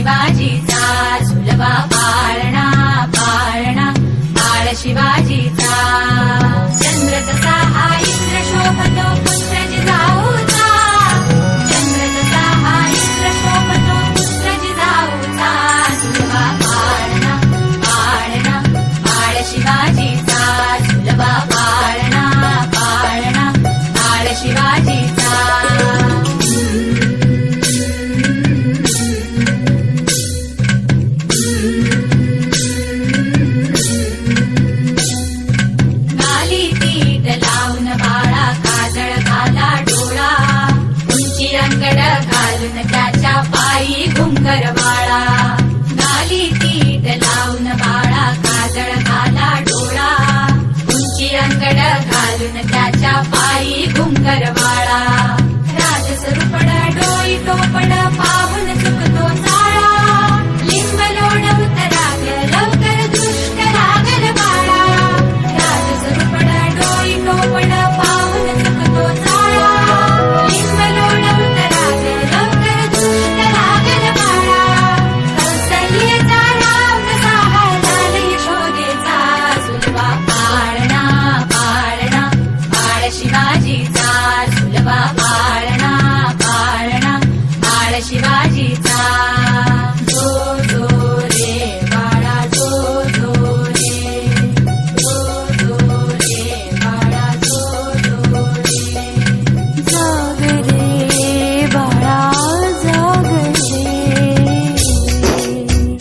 शिवाजीचा झुलवा पाळणा पाळणा बाळ शिवाजीचा चंद्र तसा हा इंद्र शोभतो पुत्र जिजाऊचा चंद्र तसा हा इंद्र शोभतो पुत्र जिजाऊचा झुलवा पाळणा पाळणा बाळ शिवाजीचा झुलवा पाळणा पाळणा बाळ शिवाजीचा त्याच्या पायी घुंगरवाळा घाली तीट लावून बाळा काजळ घाला डोळा उंची अंगड घालून त्याच्या पायी घुंगरवाळा